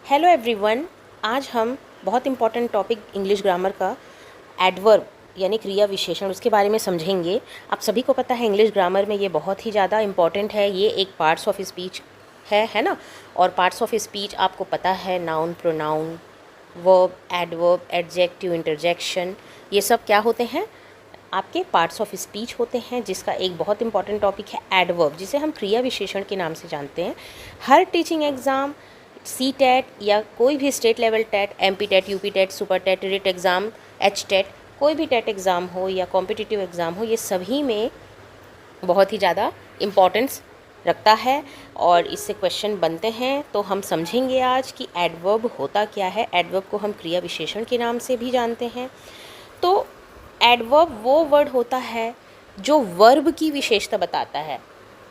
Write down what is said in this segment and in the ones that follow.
Hello everyone. आज हम बहुत इम्पॉर्टेंट टॉपिक इंग्लिश ग्रामर का एडवर्ब यानी क्रिया विशेषण उसके बारे में समझेंगे। आप सभी को पता है इंग्लिश ग्रामर में ये बहुत ही ज़्यादा इम्पॉर्टेंट है। ये एक पार्ट्स ऑफ स्पीच है ना। और पार्ट्स ऑफ स्पीच आपको पता है, noun, pronoun, verb, adverb, adjective, interjection, ये सब क्या होते हैं? आपके पार्ट्स ऑफ स्पीच होते हैं, जिसका एक बहुत इंपॉर्टेंट टॉपिक है एडवर्ब, जिसे हम क्रिया विशेषण के नाम से जानते हैं। हर टीचिंग एग्ज़ाम, सी टेट या कोई भी state level TET, MP TET, UP TET, super TET, REET exam, H TET, कोई भी टेट एग्ज़ाम हो या कॉम्पिटिटिव एग्ज़ाम हो, ये सभी में बहुत ही ज़्यादा इम्पॉर्टेंस रखता है और इससे क्वेश्चन बनते हैं। तो हम समझेंगे आज कि एडवर्ब होता क्या है। एडवर्ब को हम क्रिया विशेषण के नाम से भी जानते हैं। तो एडवर्ब वो वर्ड होता है जो वर्ब की विशेषता बताता है।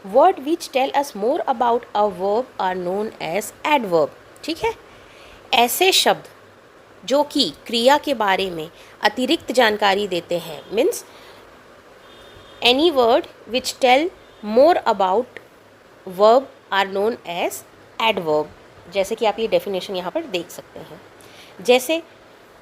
Word which tell us more about a verb are known as adverb. ठीक है, ऐसे शब्द जो कि क्रिया के बारे में अतिरिक्त जानकारी देते हैं, means any word which tell more about verb are known as adverb. जैसे कि आप ये डेफिनेशन यहाँ पर देख सकते हैं। जैसे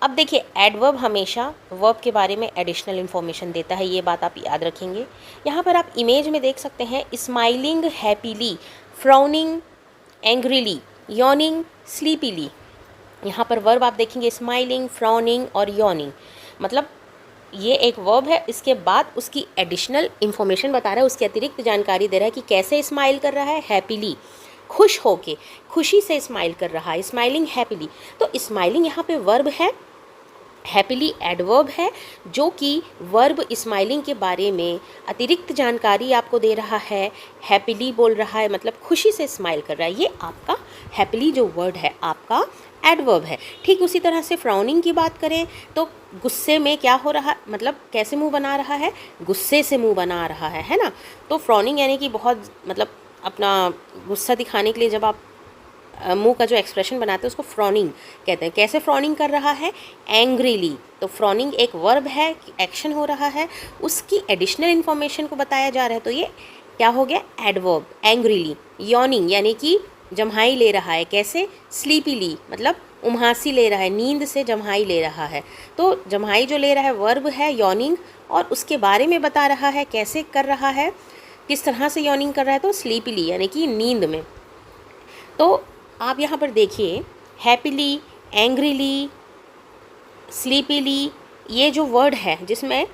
अब देखिए, एडवर्ब हमेशा वर्ब के बारे में एडिशनल इन्फॉर्मेशन देता है, ये बात आप याद रखेंगे। यहाँ पर आप इमेज में देख सकते हैं, smiling happily, frowning angrily, yawning स्लीपीली। यहाँ पर वर्ब आप देखेंगे स्माइलिंग, फ्राउनिंग और यॉनिंग, मतलब ये एक वर्ब है। इसके बाद उसकी एडिशनल इन्फॉर्मेशन बता रहा है, उसकी अतिरिक्त जानकारी दे रहा है कि कैसे स्माइल कर रहा है, हैप्पीली, खुश होके, खुशी से स्माइल कर रहा है, स्माइलिंग हैप्पीली। तो स्माइलिंग यहाँ पे वर्ब है, हैप्पीली एडवर्ब है, जो कि वर्ब स्माइलिंग के बारे में अतिरिक्त जानकारी आपको दे रहा है। हैप्पीली बोल रहा है मतलब खुशी से स्माइल कर रहा है। ये आपका हैप्पीली जो वर्ड है आपका एडवर्ब है। ठीक उसी तरह से फ्राउनिंग की बात करें तो गुस्से में क्या हो रहा, मतलब कैसे मुंह बना रहा है, गुस्से से मुंह बना रहा है ना। तो फ्राउनिंग यानी कि बहुत, मतलब अपना गुस्सा दिखाने के लिए जब आप मुंह का जो एक्सप्रेशन बनाते हैं उसको फ्रॉनिंग कहते हैं। कैसे फ्रॉनिंग कर रहा है, एंग्रीली। तो फ्रॉनिंग एक वर्ब है, एक्शन हो रहा है, उसकी एडिशनल इन्फॉर्मेशन को बताया जा रहा है, तो ये क्या हो गया, एडवर्ब, एंग्रीली। यॉनिंग यानी कि जम्हाई ले रहा है, कैसे, स्लीपीली, मतलब उम्हासी ले रहा है, नींद से जम्हाई ले रहा है। तो जम्हाई जो ले रहा है वर्ब है यॉनिंग, और उसके बारे में बता रहा है कैसे कर रहा है, किस तरह से यॉनिंग कर रहा है, तो स्लीपीली यानी कि नींद में। तो आप यहाँ पर देखिए, हैप्पीली, एंग्रीली, स्लीपीली, ये जो वर्ड है जिसमें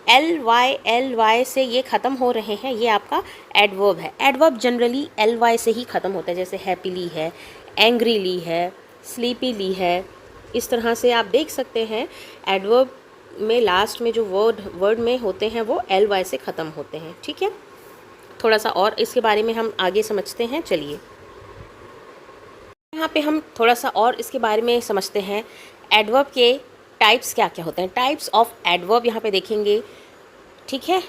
ly से ये ख़त्म हो रहे हैं, ये आपका एडवर्ब है। एडवर्ब जनरली ly से ही ख़त्म होता है, जैसे हैप्पीली है, एंग्रीली है, स्लीपीली है। इस तरह से आप देख सकते हैं एडवर्ब में लास्ट में जो वर्ड में होते हैं वो ly से ख़त्म होते हैं। ठीक है, थोड़ा सा और इसके बारे में हम आगे समझते हैं। चलिए यहाँ पे हम थोड़ा सा और इसके बारे में समझते हैं। एडवर्ब के टाइप्स क्या क्या होते हैं, टाइप्स ऑफ एडवर्ब यहाँ पे देखेंगे। ठीक है,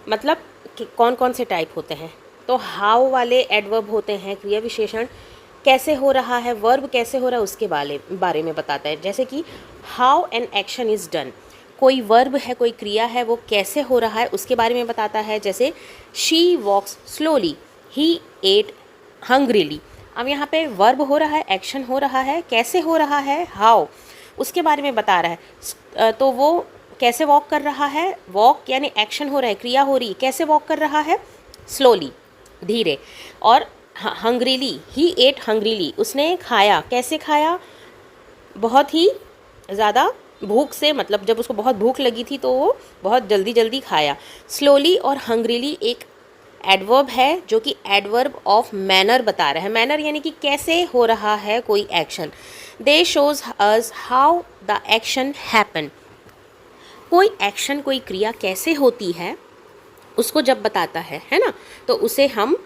मतलब कि कौन कौन से टाइप होते हैं। तो हाउ वाले एडवर्ब होते हैं, क्रिया विशेषण कैसे हो रहा है, वर्ब कैसे हो रहा है उसके बारे में बताता है। जैसे कि how an action is done, कोई वर्ब है, कोई क्रिया है, वो कैसे हो रहा है उसके बारे में बताता है। जैसे she walks slowly, he ate hungrily. अब यहाँ पे वर्ब हो रहा है, एक्शन हो रहा है, कैसे हो रहा है, हाउ, उसके बारे में बता रहा है। तो वो कैसे वॉक कर रहा है, वॉक यानी एक्शन हो रहा है, क्रिया हो रही है, कैसे वॉक कर रहा है, स्लोली, धीरे। और हंग्रीली, ही एट हंग्रीली, उसने खाया, कैसे खाया, बहुत ही ज़्यादा भूख से, मतलब जब उसको बहुत भूख लगी थी तो वो बहुत जल्दी जल्दी खाया। स्लोली और हंग्रीली एक एडवर्ब है जो कि एडवर्ब ऑफ मैनर बता रहा है। मैनर यानी कि कैसे हो रहा है कोई action. They shows us how the action happen, कोई एक्शन, कोई क्रिया कैसे होती है उसको जब बताता है ना, तो उसे हम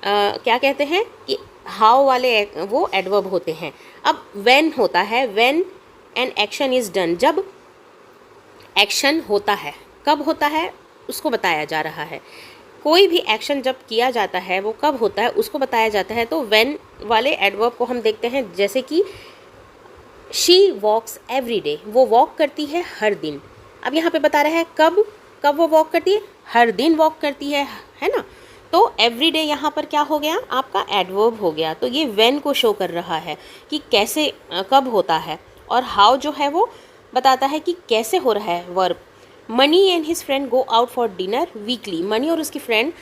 क्या कहते हैं कि हाउ वाले वो एडवर्ब होते हैं। अब व्हेन होता है, when an action is done, जब एक्शन होता है, कब होता है उसको बताया जा रहा है। कोई भी एक्शन जब किया जाता है वो कब होता है उसको बताया जाता है। तो व्हेन वाले एडवर्ब को हम देखते हैं, जैसे कि शी वॉक्स एवरी डे, वो वॉक करती है हर दिन। अब यहाँ पे बता रहा है कब कब वो वॉक करती है, हर दिन वॉक करती है ना। तो एवरीडे यहाँ पर क्या हो गया, आपका एडवर्ब हो गया। तो ये व्हेन को शो कर रहा है कि कैसे कब होता है, और हाउ जो है वो बताता है कि कैसे हो रहा है verb. Money and his friend go out for dinner weekly. Money और उसकी फ्रेंड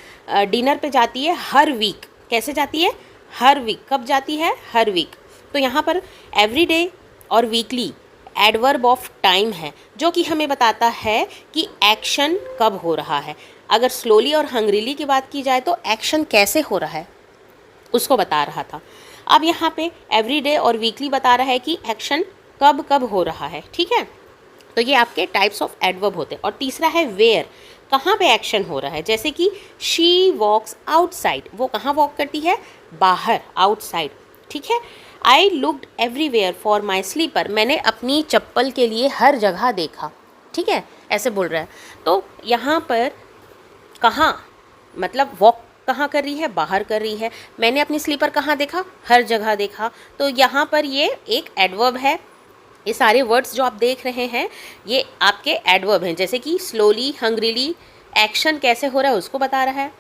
डिनर पे जाती है हर वीक। कैसे जाती है, हर वीक। कब जाती है, हर वीक। तो यहाँ पर एवरीडे और वीकली एडवर्ब ऑफ टाइम है, जो कि हमें बताता है कि एक्शन कब हो रहा है। अगर स्लोली और हंग्रीली की बात की जाए तो एक्शन कैसे हो रहा है उसको बता रहा था। अब यहाँ पे एवरीडे और वीकली बता रहा है कि एक्शन कब कब हो रहा है। ठीक है, तो ये आपके टाइप्स ऑफ एडवर्ब होते हैं। और तीसरा है वेयर, कहाँ पे एक्शन हो रहा है। जैसे कि शी वॉक्स आउटसाइड, वो कहाँ वॉक करती है, बाहर, आउटसाइड। ठीक है। I looked everywhere for my slipper, मैंने अपनी चप्पल के लिए हर जगह देखा। ठीक है, ऐसे बोल रहा है। तो यहाँ पर कहाँ, मतलब वॉक कहाँ कर रही है, बाहर कर रही है। मैंने अपनी स्लीपर कहाँ देखा, हर जगह देखा। तो यहाँ पर ये एक एडवर्ब है। ये सारे वर्ड्स जो आप देख रहे हैं ये आपके एडवर्ब हैं। जैसे कि स्लोली, हंग्रीली, एक्शन कैसे हो रहा है उसको बता रहा है।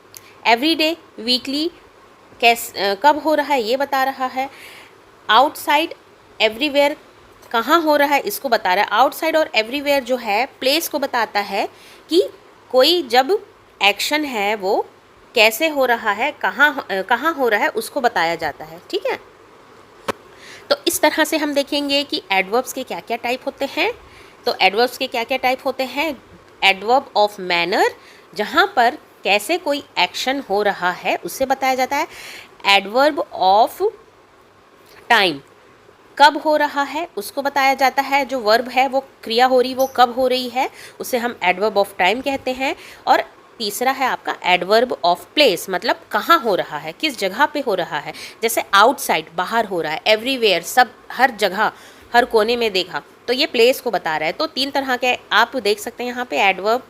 एवरीडे, वीकली कब हो रहा है ये बता रहा है। आउटसाइड, एवरीवेयर कहाँ हो रहा है इसको बता रहा है। आउटसाइड और एवरीवेयर जो है प्लेस को बताता है कि कोई जब एक्शन है वो कैसे हो रहा है, कहाँ हो रहा है उसको बताया जाता है। ठीक है, तो इस तरह से हम देखेंगे कि एडवर्ब्स के क्या क्या टाइप होते हैं। तो एडवर्ब्स के क्या क्या टाइप होते हैं। एडवर्ब ऑफ मैनर, जहाँ पर कैसे कोई एक्शन हो रहा है उससे बताया जाता है। एडवर्ब ऑफ टाइम, कब हो रहा है उसको बताया जाता है। जो वर्ब है वो क्रिया हो रही, वो कब हो रही है उसे हम एडवर्ब ऑफ टाइम कहते हैं। और तीसरा है आपका एडवर्ब ऑफ प्लेस, मतलब कहाँ हो रहा है, किस जगह पे हो रहा है। जैसे आउटसाइड, बाहर हो रहा है। एवरीवेयर, सब, हर जगह, हर कोने में देखा। तो ये प्लेस को बता रहा है। तो तीन तरह के आप देख सकते हैं यहाँ पे एडवर्ब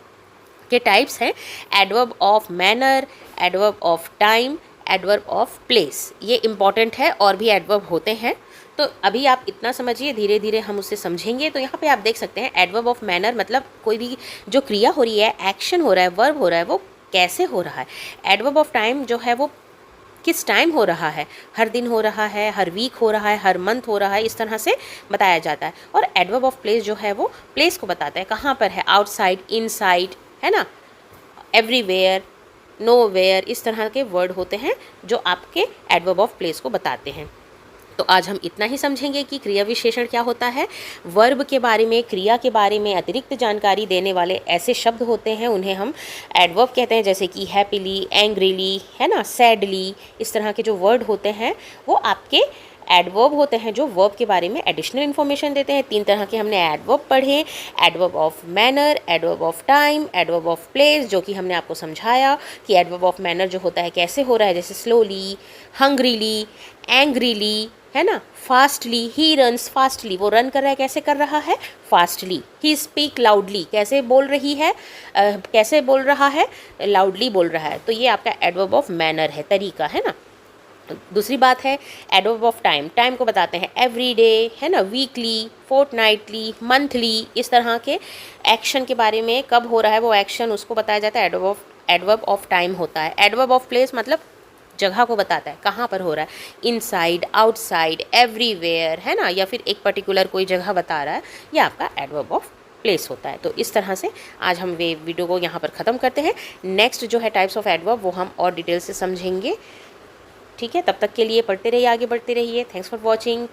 के टाइप्स हैं। Adverb of manner, adverb of time, adverb of place. ये इंपॉर्टेंट है, और भी एडवर्ब होते हैं। तो अभी आप इतना समझिए, धीरे धीरे हम उसे समझेंगे। तो यहाँ पे आप देख सकते हैं एडवर्ब ऑफ मैनर, मतलब कोई भी जो क्रिया हो रही है, एक्शन हो रहा है, वर्ब हो रहा है, वो कैसे हो रहा है। एडवर्ब ऑफ टाइम जो है वो किस टाइम हो रहा है, हर दिन हो रहा है, हर वीक हो रहा है, हर मंथ हो रहा है, इस तरह से बताया जाता है। और एडवर्ब ऑफ प्लेस जो है वो प्लेस को बताता है, कहाँ पर है, आउटसाइड, इनसाइड, है ना, एवरीवेयर, नोवेयर, इस तरह के वर्ड होते हैं जो आपके एडवर्ब ऑफ प्लेस को बताते हैं। तो आज हम इतना ही समझेंगे कि क्रिया विशेषण क्या होता है। वर्ब के बारे में, क्रिया के बारे में अतिरिक्त जानकारी देने वाले ऐसे शब्द होते हैं, उन्हें हम एडवर्ब कहते हैं। जैसे कि हैप्पीली, एंग्रीली, है ना, सैडली, इस तरह के जो वर्ड होते हैं वो आपके एडवर्ब होते हैं, जो वर्ब के बारे में एडिशनल इन्फॉर्मेशन देते हैं। तीन तरह के हमने एडवर्ब पढ़े, adverb of manner, adverb of time, adverb of place, जो कि हमने आपको समझाया कि एडवर्ब ऑफ मैनर जो होता है कैसे हो रहा है, जैसे स्लोली, हंग्रीली, एंग्रीली, है ना, फास्टली, ही रन्स फास्टली, वो रन कर रहा है, कैसे कर रहा है, फास्टली। ही स्पीक लाउडली, कैसे बोल रही है, कैसे बोल रहा है, लाउडली बोल रहा है। तो ये आपका एडवर्ब ऑफ मैनर है, तरीका, है ना। दूसरी बात है एडवर्ब ऑफ टाइम, टाइम को बताते हैं एवरीडे, है ना, वीकली, फोर्टनाइटली, मंथली, इस तरह के एक्शन के बारे में, कब हो रहा है वो एक्शन, उसको बताया जाता है, एडवर्ब ऑफ टाइम होता है। एडवर्ब ऑफ प्लेस मतलब जगह को बताता है, कहाँ पर हो रहा है, इनसाइड, आउटसाइड, एवरीवेयर, है ना, या फिर एक पर्टिकुलर कोई जगह बता रहा है, ये आपका एडवर्ब ऑफ प्लेस होता है। तो इस तरह से आज हम वे वीडियो को यहाँ पर ख़त्म करते हैं। नेक्स्ट जो है टाइप्स ऑफ एडवर्ब वो हम और डिटेल से समझेंगे। ठीक है, तब तक के लिए पढ़ते रहिए, आगे बढ़ते रहिए। Thanks for watching.